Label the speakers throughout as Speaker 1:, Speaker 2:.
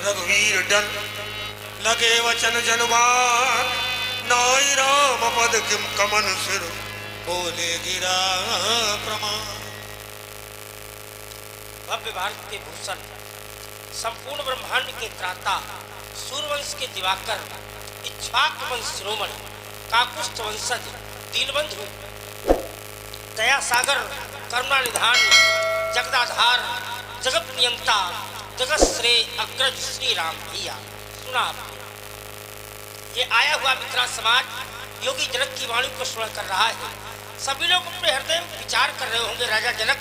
Speaker 1: रघुवीर डन लगे वचन जनुमान नाई राम पद किम कमन सिर बोले गिरा प्रमाण।
Speaker 2: भव्य भारत के भूषण, संपूर्ण ब्रह्मांड के त्राता, सूर्यवंश के दिवाकर, इक्ष्वाक वंश शिरोमणि, काकुस्थ वंशज, दीनबंधु, दया सागर, करुणा निधान, जगदाधार, जगत नियंता, जगत श्रेय अग्रज श्री राम भैया। सुना ये आया हुआ मित्रा समाज योगी जनक की वाणी को श्रवण कर रहा है। सभी लोग अपने हृदय में विचार कर रहे होंगे, राजा जनक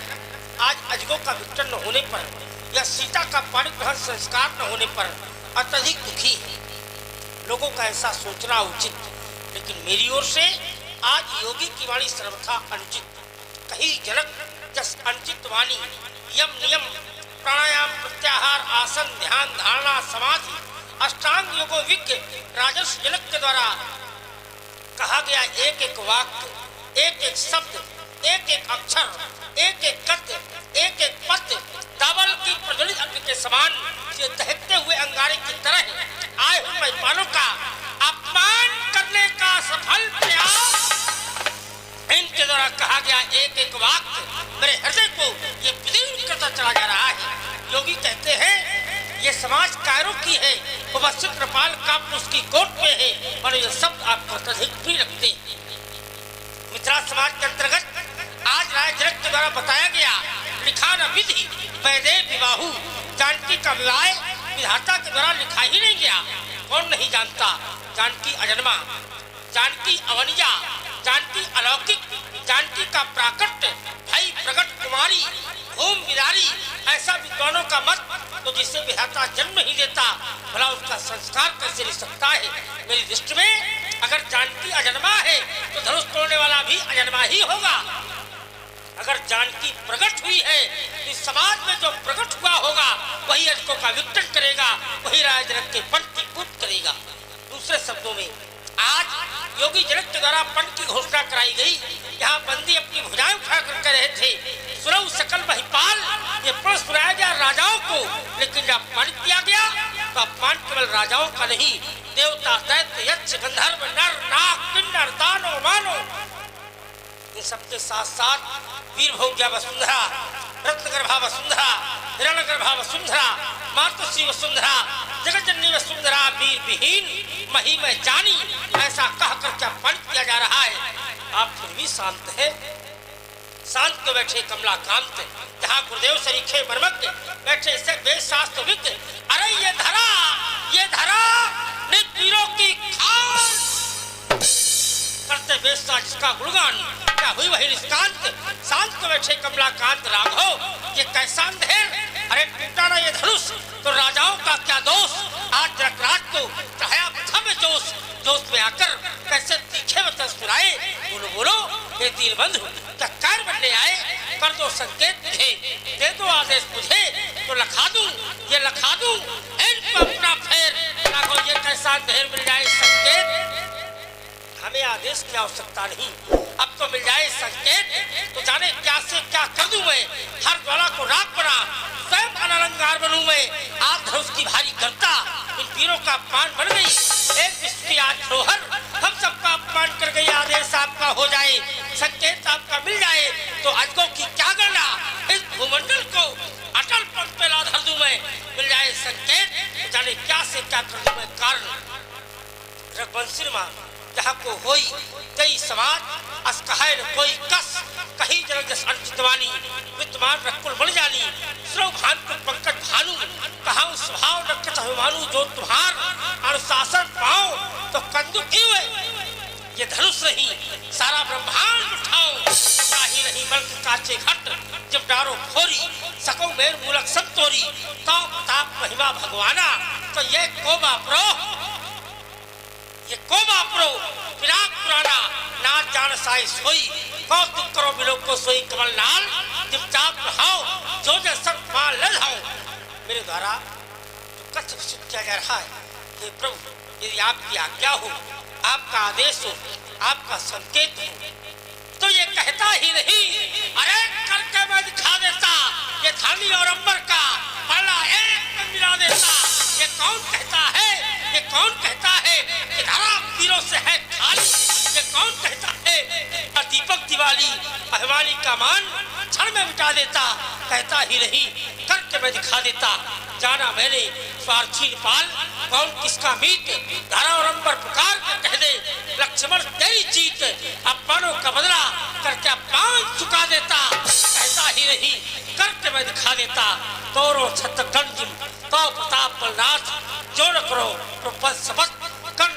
Speaker 2: आज अजगों का विघटन न होने पर या सीता का पाणी ग्रहण संस्कार न होने पर अत्यधिक दुखी है। लोगों का ऐसा सोचना उचित, लेकिन मेरी ओर से आज योगी की वाणी सर्वथा अनुचित। कही जनक जस अनुचित वाणी यम नियम प्राणायाम प्रत्याहार आसन ध्यान धारणा समाधि अष्टांग योगो विज्ञ राजर्षि जनक के द्वारा कहा गया एक एक वाक्य, एक एक शब्द, एक एक अक्षर, एक एक गद्य, एक एक पद दावल की प्रज्वलित अग्नि के समान ये दहकते हुए अंगारे की तरह आए हुए मेहमानों का अपमान करने का सफल प्रयास इनके द्वारा कहा गया एक एक वाक्य मेरे हृदय को ये विदीर्ण करता चला जा रहा है। योगी कहते हैं ये समाज कायरों की है, उपस्थित कृपाल का उसकी कोट में है और ये शब्द आपको अत्यधिक प्रिय लगते हैं। मित्रा समाज के अंतर्गत आज राय जनक के द्वारा बताया गया लिखा न विधि वैदे विवाहु, जानकी का विवाह विधाता के द्वारा लिखा ही नहीं गया। कौन नहीं जानता जानकी अजन्मा, जानकी अवनिजा, जानकी अलौकिक, जानकी का प्राकट्य, भाई प्रकट कुमारी, भूम बिदारी, ऐसा विद्वानों का मत तो जिसे विधाता जन्म ही देता भला उसका संस्कार कैसे ले सकता है। मेरी दृष्टि में अगर जानकी अजन्मा है तो धनुष तोड़ने वाला भी अजन्मा ही होगा। अगर जानकी प्रकट हुई है तो इस समाज में जो प्रकट हुआ होगा वही अजगों का विघटन करेगा, वही राय जनक के पंथ की पूर्ति करेगा। दूसरे शब्दों में आज योगी जनक के द्वारा पंथ की घोषणा कराई गई। यहाँ बंदी अपनी भुजाएं उठा कर कह रहे थे सुरव सकल महिपाल, ये प्रण सुनाया गया राजाओं को, लेकिन जब अपमानित किया गया तो अपमान केवल राजाओं का नहीं, देवता दैत्य यक्ष गंधर्व नर नाग किन्नर दानव मानव इन सबके साथ साथ वीर भोग्या वसुंधरा, रत्नगर्भा वसुंधरा, हिरण्यगर्भा वसुंधरा, मातुश्री वसुंधरा, जगतजननी वसुंधरा वीर विहीन मही में जानी, ऐसा कहकर क्या अपमानित किया जा रहा है। आप फिर भी शांत है। शांत तो बैठे कमलाकांत, जहाँ गुरुदेव सरीखे मर्मज्ञ बैठे से वेद शास्त्र विज्ञ। अरे ये धरा ने तीरों की खान करते बेस्ता जिसका गुणगान क्या हुई वही निष्कांत। शांत तो बैठे कमलाकांत राघव ये कैसा अंधेर, अरे टूटा ना ये धनुष तो राजाओं का क्या दोष। आज जगराज को चढ़ाया था में जोश, जोश में आकर कैसे तीखे वचन सुनाए। बोलो बोलो ये दीनबंधु क्या कार बनने आए, कर दो संकेत मुझे, दे दो आदेश मुझे तो लखा दूं, ये लखा दूं इनको अपना फेर। राघव ये कैसा अंधेर मिल जाए संकेत, हमें आदेश की आवश्यकता नहीं, अब तो मिल जाए संकेत तो जाने क्या से क्या कर दूं मैं। हर ज्वाला को राख बना स्वयं अनलंकार बनूं मैं। आप धनुष की भारी करता इन वीरों का अपमान बन गई, एक विश्व की आज धरोहर हम सबका अपमान कर गई। आदेश आपका हो जाए, संकेत आपका मिल जाए तो अजगों की क्या गणना, इस भूमंडल को अटल पद पे ला धर दूं मैं। मिल जाए संकेत तो जाने क्या से क्या कर दूं मैं। कारण रघुवंशी मां जहाँ को होई कई समाज अस कहे न कोई कस, कही जन जस अंचितवानी विद्यमान रकुल बन जानी। श्रव भान को पंकज भानु कहा स्वभाव नक्षत अभिमानु, जो तुम्हार अनुशासन पाओ तो कंदु क्यों है। ये धनुष नहीं सारा ब्रह्मांड उठाओ, ही नहीं बल्कि काचे घट जब डारो खोरी सको मेर मूलक संतोरी। तो प्रताप महिमा भगवाना तो ये कोबा प्रो, ये कोबा प्रो विराट पुराना नाच जान साई सोई, कौतुक करो बिलो को सोई कमल लाल, जब चाप रहाओ जो जो सब माल लड़ाओ। मेरे द्वारा तो कथन सिद्ध किया जा रहा है कि प्रभु यदि आपकी आज्ञा हो, आपका आदेश हो, आपका संकेत हो तो ये कहता ही नहीं, अरे करके मैं दिखा देता ये थाली और अंबर का पहला एक में मिला देता। ये कौन कहता है, ये कौन कहता है कि धरा तीरों से है खाली? ये कौन कहता है दीपक दिवाली अभिमानी का मान क्षण में मिटा देता? कहता ही नहीं करके मैं दिखा देता। जाना मैंने स्वार्थी पाल कौन किसका मीत, धारा और अंबर पुकार के कह दे लक्ष्मण तेरी जीत। अपमानों का बदला करके अपमान चुका देता। कहता ही नहीं करके मैं दिखा देता। तोरो छत्रगंज तो प्रताप बलनाथ जो न करो तो सबक कर